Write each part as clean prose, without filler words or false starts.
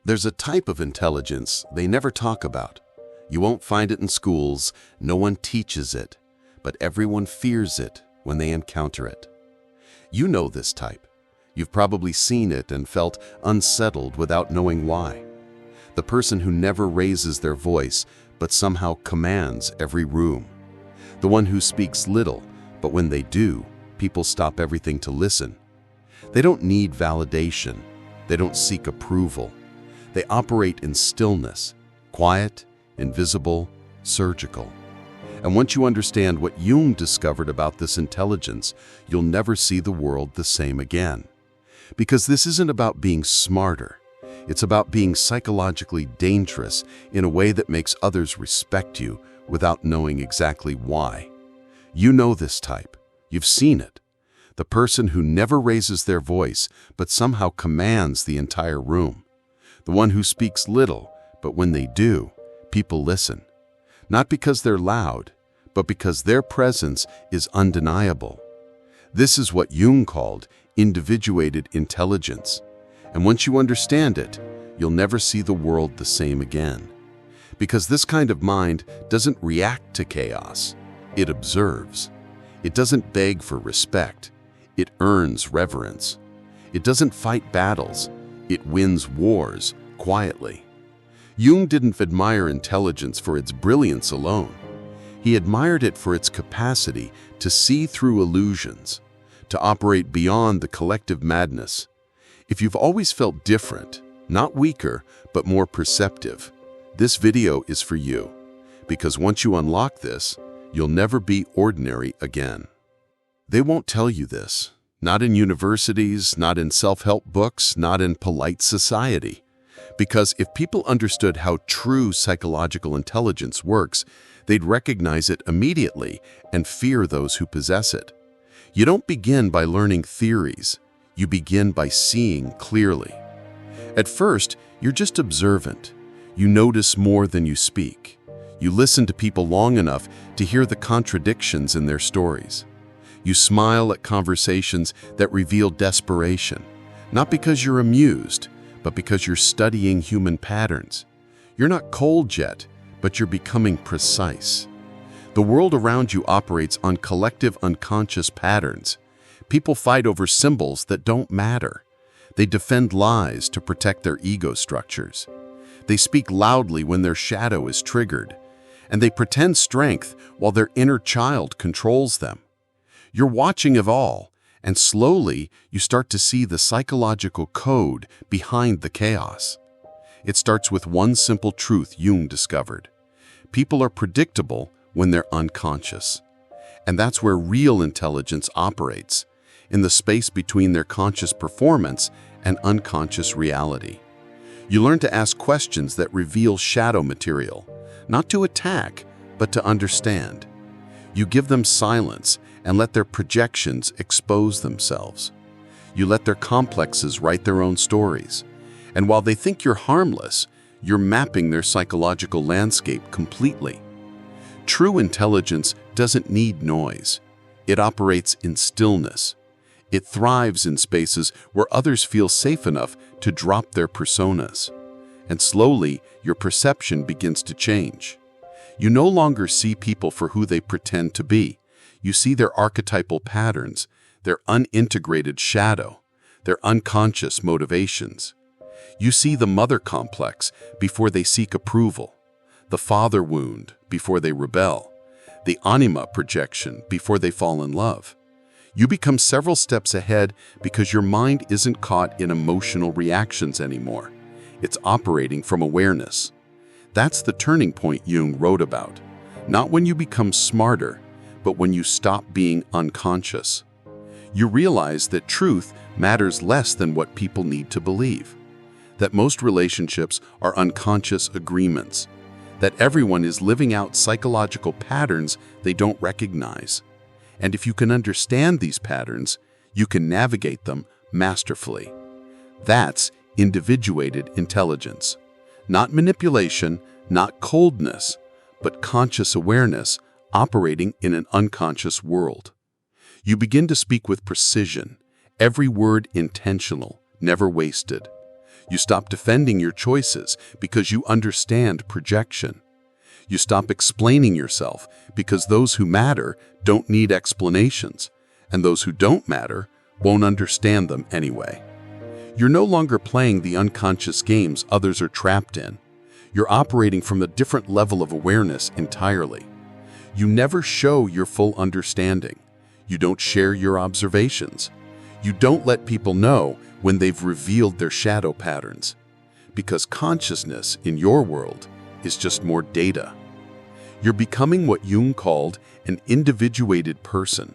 There's a type of intelligence they never talk about. You won't find it in schools, no one teaches it, but everyone fears it when they encounter it. You know this type. You've probably seen it and felt unsettled without knowing why. The person who never raises their voice, but somehow commands every room. The one who speaks little, but when they do, people stop everything to listen. They don't need validation. They don't seek approval. They operate in stillness, quiet, invisible, surgical. And once you understand what Jung discovered about this intelligence, you'll never see the world the same again. Because this isn't about being smarter. It's about being psychologically dangerous in a way that makes others respect you without knowing exactly why. You know this type. You've seen it. The person who never raises their voice, but somehow commands the entire room. The one who speaks little, but when they do, people listen. Not because they're loud, but because their presence is undeniable. This is what Jung called individuated intelligence. And once you understand it, you'll never see the world the same again. Because this kind of mind doesn't react to chaos. It observes. It doesn't beg for respect. It earns reverence. It doesn't fight battles. It wins wars quietly. Jung didn't admire intelligence for its brilliance alone. He admired it for its capacity to see through illusions, to operate beyond the collective madness. If you've always felt different, not weaker, but more perceptive, this video is for you. Because once you unlock this, you'll never be ordinary again. They won't tell you this. Not in universities, not in self-help books, not in polite society. Because if people understood how true psychological intelligence works, they'd recognize it immediately and fear those who possess it. You don't begin by learning theories. You begin by seeing clearly. At first, you're just observant. You notice more than you speak. You listen to people long enough to hear the contradictions in their stories. You smile at conversations that reveal desperation, not because you're amused, but because you're studying human patterns. You're not cold yet, but you're becoming precise. The world around you operates on collective unconscious patterns. People fight over symbols that don't matter. They defend lies to protect their ego structures. They speak loudly when their shadow is triggered, and they pretend strength while their inner child controls them. You're watching it all, and slowly you start to see the psychological code behind the chaos. It starts with one simple truth Jung discovered. People are predictable when they're unconscious. And that's where real intelligence operates, in the space between their conscious performance and unconscious reality. You learn to ask questions that reveal shadow material, not to attack, but to understand. You give them silence and let their projections expose themselves. You let their complexes write their own stories. And while they think you're harmless, you're mapping their psychological landscape completely. True intelligence doesn't need noise. It operates in stillness. It thrives in spaces where others feel safe enough to drop their personas. And slowly, your perception begins to change. You no longer see people for who they pretend to be. You see their archetypal patterns, their unintegrated shadow, their unconscious motivations. You see the mother complex before they seek approval, the father wound before they rebel, the anima projection before they fall in love. You become several steps ahead because your mind isn't caught in emotional reactions anymore. It's operating from awareness. That's the turning point Jung wrote about. Not when you become smarter, but when you stop being unconscious. You realize that truth matters less than what people need to believe. That most relationships are unconscious agreements. That everyone is living out psychological patterns they don't recognize. And if you can understand these patterns, you can navigate them masterfully. That's individuated intelligence. Not manipulation, not coldness, but conscious awareness operating in an unconscious world. You begin to speak with precision, every word intentional, never wasted. You stop defending your choices because you understand projection. You stop explaining yourself because those who matter don't need explanations, and those who don't matter won't understand them anyway. You're no longer playing the unconscious games others are trapped in. You're operating from a different level of awareness entirely. You never show your full understanding. You don't share your observations. You don't let people know when they've revealed their shadow patterns. Because consciousness in your world is just more data. You're becoming what Jung called an individuated person.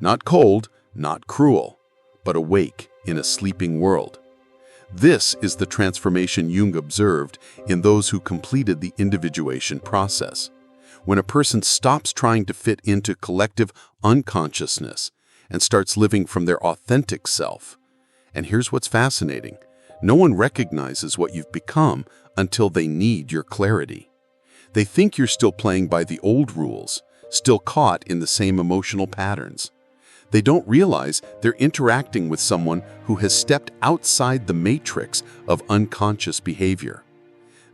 Not cold, not cruel, but awake in a sleeping world. This is the transformation Jung observed in those who completed the individuation process. When a person stops trying to fit into collective unconsciousness and starts living from their authentic self. And here's what's fascinating. No one recognizes what you've become until they need your clarity. They think you're still playing by the old rules, still caught in the same emotional patterns. They don't realize they're interacting with someone who has stepped outside the matrix of unconscious behavior.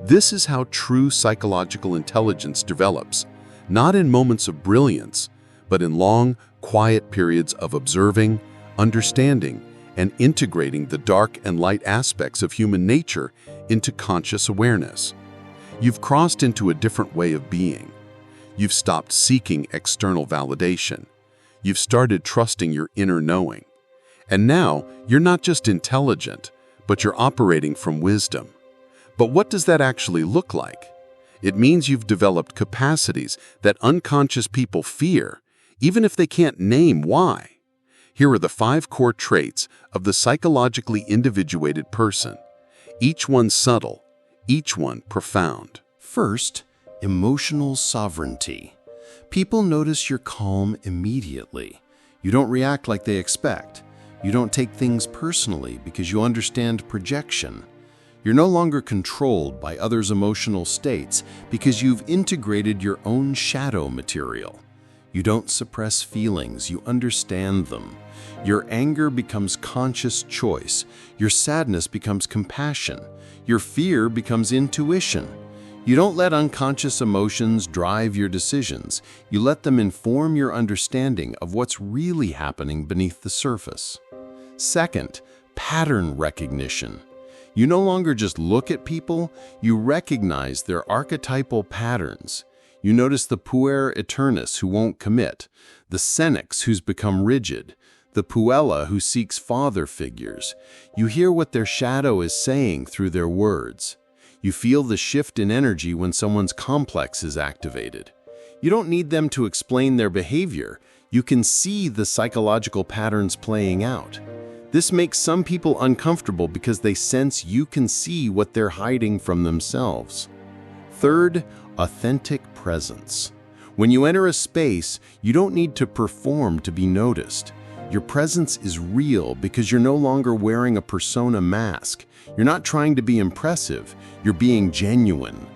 This is how true psychological intelligence develops, not in moments of brilliance, but in long, quiet periods of observing, understanding, and integrating the dark and light aspects of human nature into conscious awareness. You've crossed into a different way of being. You've stopped seeking external validation. You've started trusting your inner knowing. And now, you're not just intelligent, but you're operating from wisdom. But what does that actually look like? It means you've developed capacities that unconscious people fear, even if they can't name why. Here are the 5 core traits of the psychologically individuated person, each one subtle, each one profound. First, emotional sovereignty. People notice you're calm immediately. You don't react like they expect. You don't take things personally because you understand projection. You're no longer controlled by others' emotional states because you've integrated your own shadow material. You don't suppress feelings, you understand them. Your anger becomes conscious choice. Your sadness becomes compassion. Your fear becomes intuition. You don't let unconscious emotions drive your decisions. You let them inform your understanding of what's really happening beneath the surface. Second, pattern recognition. You no longer just look at people, you recognize their archetypal patterns. You notice the puer aeternus who won't commit, the senex who's become rigid, the puella who seeks father figures. You hear what their shadow is saying through their words. You feel the shift in energy when someone's complex is activated. You don't need them to explain their behavior. You can see the psychological patterns playing out. This makes some people uncomfortable because they sense you can see what they're hiding from themselves. Third, authentic presence. When you enter a space, you don't need to perform to be noticed. Your presence is real because you're no longer wearing a persona mask. You're not trying to be impressive, you're being genuine.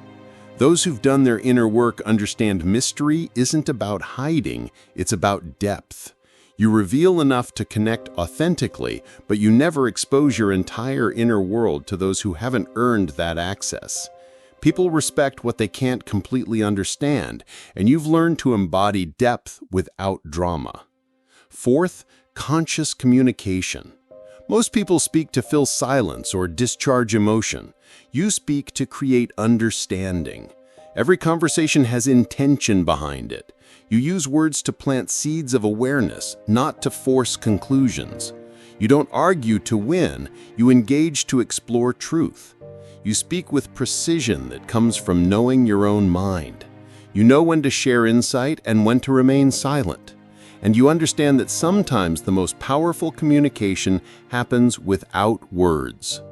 Those who've done their inner work understand mystery isn't about hiding, it's about depth. You reveal enough to connect authentically, but you never expose your entire inner world to those who haven't earned that access. People respect what they can't completely understand, and you've learned to embody depth without drama. Fourth, conscious communication. Most people speak to fill silence or discharge emotion. You speak to create understanding. Every conversation has intention behind it. You use words to plant seeds of awareness, not to force conclusions. You don't argue to win, you engage to explore truth. You speak with precision that comes from knowing your own mind. You know when to share insight and when to remain silent. And you understand that sometimes the most powerful communication happens without words.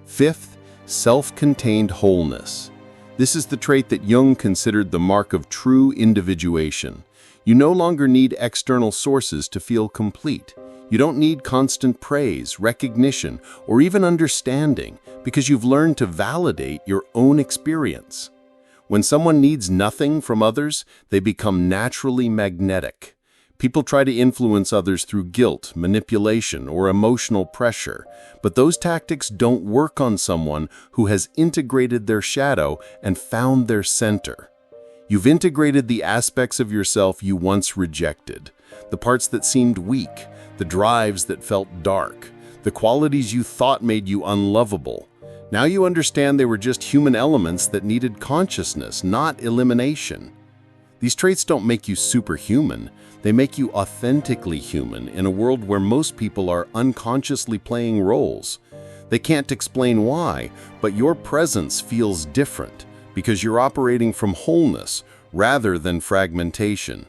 Fifth, self-contained wholeness. This is the trait that Jung considered the mark of true individuation. You no longer need external sources to feel complete. You don't need constant praise, recognition, or even understanding because you've learned to validate your own experience. When someone needs nothing from others, they become naturally magnetic. People try to influence others through guilt, manipulation, or emotional pressure, but those tactics don't work on someone who has integrated their shadow and found their center. You've integrated the aspects of yourself you once rejected, the parts that seemed weak, the drives that felt dark, the qualities you thought made you unlovable. Now you understand they were just human elements that needed consciousness, not elimination. These traits don't make you superhuman. They make you authentically human in a world where most people are unconsciously playing roles. They can't explain why, but your presence feels different because you're operating from wholeness rather than fragmentation.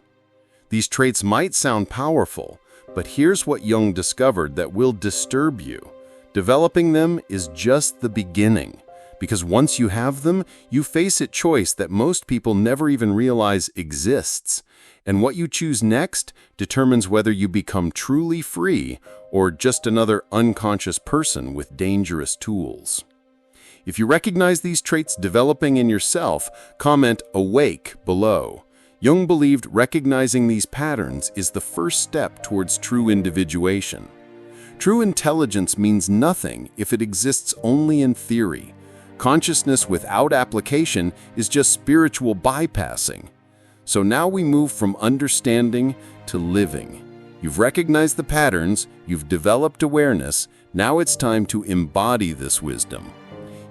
These traits might sound powerful, but here's what Jung discovered that will disturb you. Developing them is just the beginning, because once you have them, you face a choice that most people never even realize exists. And what you choose next determines whether you become truly free or just another unconscious person with dangerous tools. If you recognize these traits developing in yourself, comment "awake" below. Jung believed recognizing these patterns is the first step towards true individuation. True intelligence means nothing if it exists only in theory. Consciousness without application is just spiritual bypassing. So now we move from understanding to living. You've recognized the patterns, you've developed awareness, now it's time to embody this wisdom.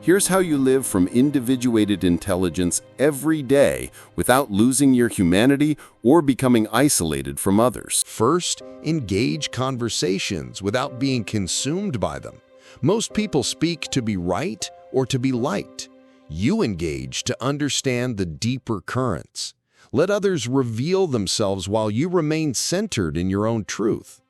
Here's how you live from individuated intelligence every day without losing your humanity or becoming isolated from others. First, engage conversations without being consumed by them. Most people speak to be right or to be liked. You engage to understand the deeper currents. Let others reveal themselves while you remain centered in your own truth.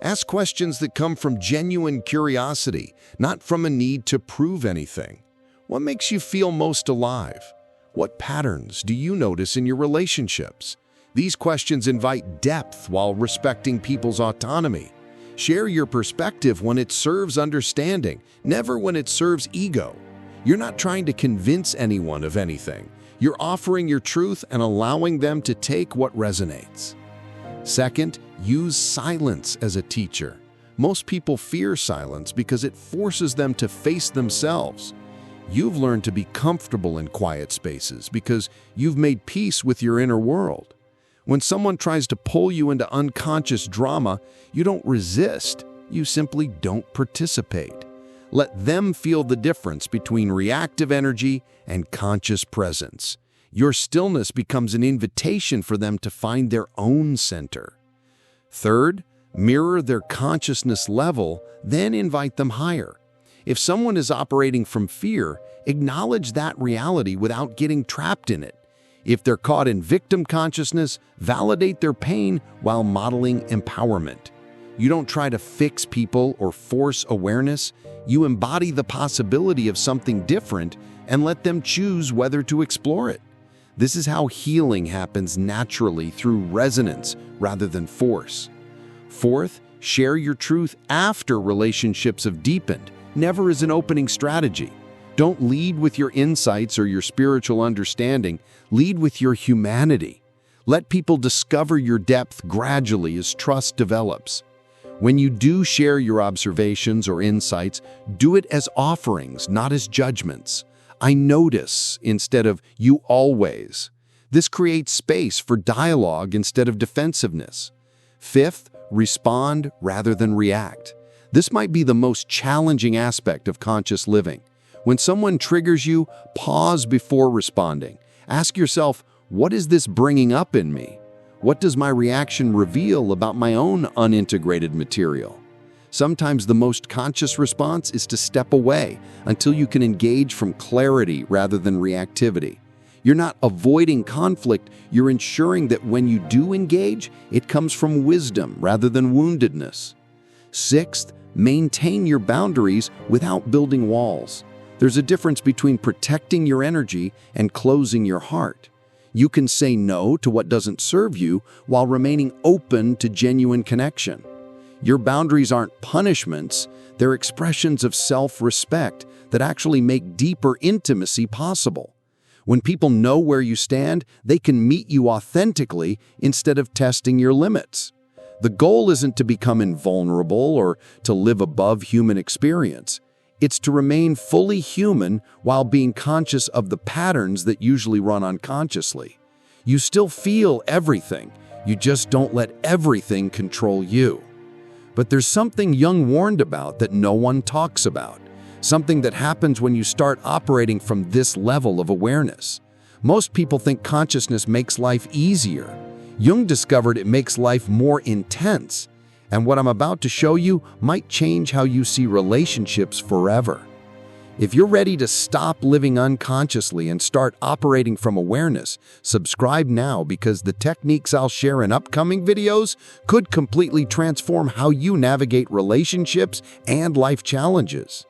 Ask questions that come from genuine curiosity, not from a need to prove anything. What makes you feel most alive? What patterns do you notice in your relationships? These questions invite depth while respecting people's autonomy. Share your perspective when it serves understanding, never when it serves ego. You're not trying to convince anyone of anything. You're offering your truth and allowing them to take what resonates. Second, use silence as a teacher. Most people fear silence because it forces them to face themselves. You've learned to be comfortable in quiet spaces because you've made peace with your inner world. When someone tries to pull you into unconscious drama, you don't resist, you simply don't participate. Let them feel the difference between reactive energy and conscious presence. Your stillness becomes an invitation for them to find their own center. Third, mirror their consciousness level, then invite them higher. If someone is operating from fear, acknowledge that reality without getting trapped in it. If they're caught in victim consciousness, validate their pain while modeling empowerment. You don't try to fix people or force awareness. You embody the possibility of something different and let them choose whether to explore it. This is how healing happens naturally through resonance rather than force. Fourth, share your truth after relationships have deepened, never as an opening strategy. Don't lead with your insights or your spiritual understanding. Lead with your humanity. Let people discover your depth gradually as trust develops. When you do share your observations or insights, do it as offerings, not as judgments. I notice instead of you always. This creates space for dialogue instead of defensiveness. Fifth, respond rather than react. This might be the most challenging aspect of conscious living. When someone triggers you, pause before responding. Ask yourself, what is this bringing up in me? What does my reaction reveal about my own unintegrated material? Sometimes the most conscious response is to step away until you can engage from clarity rather than reactivity. You're not avoiding conflict, you're ensuring that when you do engage, it comes from wisdom rather than woundedness. Sixth, maintain your boundaries without building walls. There's a difference between protecting your energy and closing your heart. You can say no to what doesn't serve you while remaining open to genuine connection. Your boundaries aren't punishments, they're expressions of self-respect that actually make deeper intimacy possible. When people know where you stand, they can meet you authentically instead of testing your limits. The goal isn't to become invulnerable or to live above human experience. It's to remain fully human while being conscious of the patterns that usually run unconsciously. You still feel everything, you just don't let everything control you. But there's something Jung warned about that no one talks about. Something that happens when you start operating from this level of awareness. Most people think consciousness makes life easier. Jung discovered it makes life more intense. And what I'm about to show you might change how you see relationships forever. If you're ready to stop living unconsciously and start operating from awareness, subscribe now because the techniques I'll share in upcoming videos could completely transform how you navigate relationships and life challenges.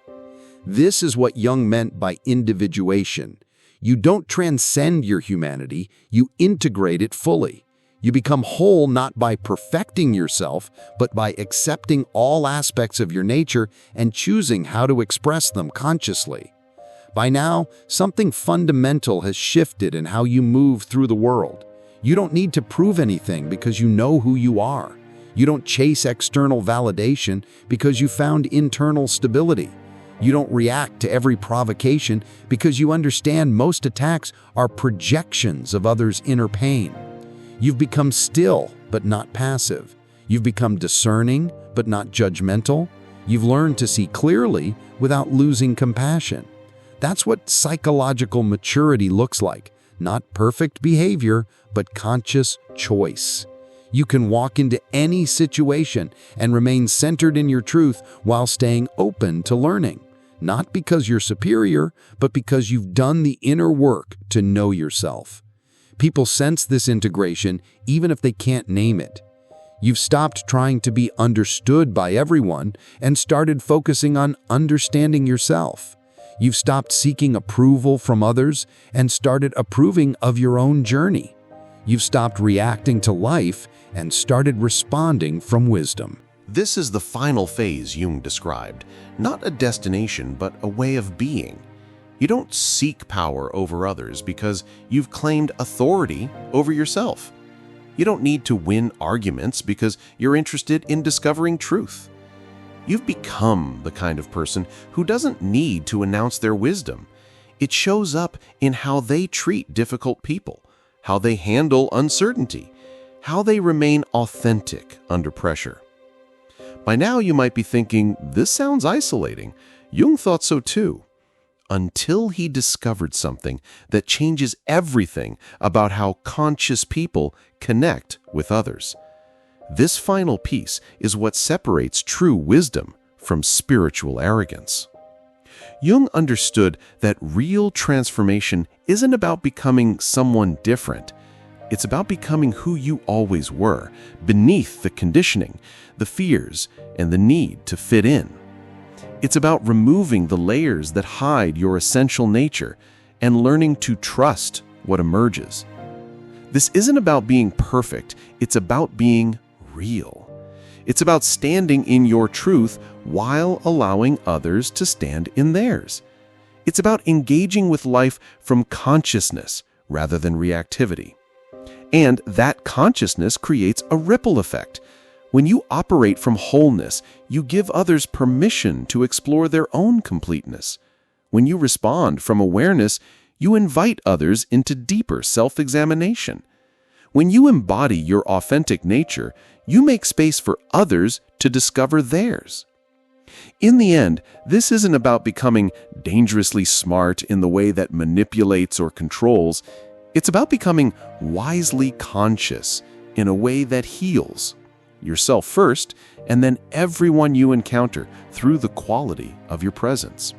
This is what Jung meant by individuation. You don't transcend your humanity, you integrate it fully. You become whole not by perfecting yourself, but by accepting all aspects of your nature and choosing how to express them consciously. By now, something fundamental has shifted in how you move through the world. You don't need to prove anything because you know who you are. You don't chase external validation because you found internal stability. You don't react to every provocation because you understand most attacks are projections of others' inner pain. You've become still, but not passive. You've become discerning, but not judgmental. You've learned to see clearly without losing compassion. That's what psychological maturity looks like. Not perfect behavior, but conscious choice. You can walk into any situation and remain centered in your truth while staying open to learning. Not because you're superior, but because you've done the inner work to know yourself. People sense this integration even if they can't name it. You've stopped trying to be understood by everyone and started focusing on understanding yourself. You've stopped seeking approval from others and started approving of your own journey. You've stopped reacting to life and started responding from wisdom. This is the final phase Jung described, not a destination, but a way of being. You don't seek power over others because you've claimed authority over yourself. You don't need to win arguments because you're interested in discovering truth. You've become the kind of person who doesn't need to announce their wisdom. It shows up in how they treat difficult people, how they handle uncertainty, how they remain authentic under pressure. By now you might be thinking, this sounds isolating. Jung thought so too. Until he discovered something that changes everything about how conscious people connect with others. This final piece is what separates true wisdom from spiritual arrogance. Jung understood that real transformation isn't about becoming someone different. It's about becoming who you always were, beneath the conditioning, the fears, and the need to fit in. It's about removing the layers that hide your essential nature and learning to trust what emerges. This isn't about being perfect, it's about being real. It's about standing in your truth while allowing others to stand in theirs. It's about engaging with life from consciousness rather than reactivity. And that consciousness creates a ripple effect. When you operate from wholeness, you give others permission to explore their own completeness. When you respond from awareness, you invite others into deeper self-examination. When you embody your authentic nature, you make space for others to discover theirs. In the end, this isn't about becoming dangerously smart in the way that manipulates or controls. It's about becoming wisely conscious in a way that heals. Yourself first, and then everyone you encounter through the quality of your presence.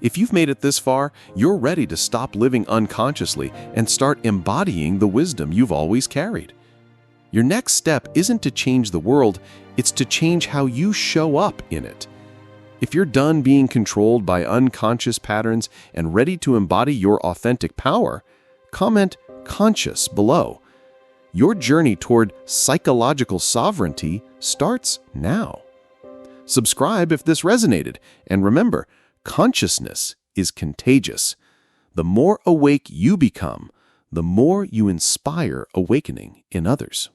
If you've made it this far, you're ready to stop living unconsciously and start embodying the wisdom you've always carried. Your next step isn't to change the world, it's to change how you show up in it. If you're done being controlled by unconscious patterns and ready to embody your authentic power, comment "conscious" below. Your journey toward psychological sovereignty starts now. Subscribe if this resonated, and remember, consciousness is contagious. The more awake you become, the more you inspire awakening in others.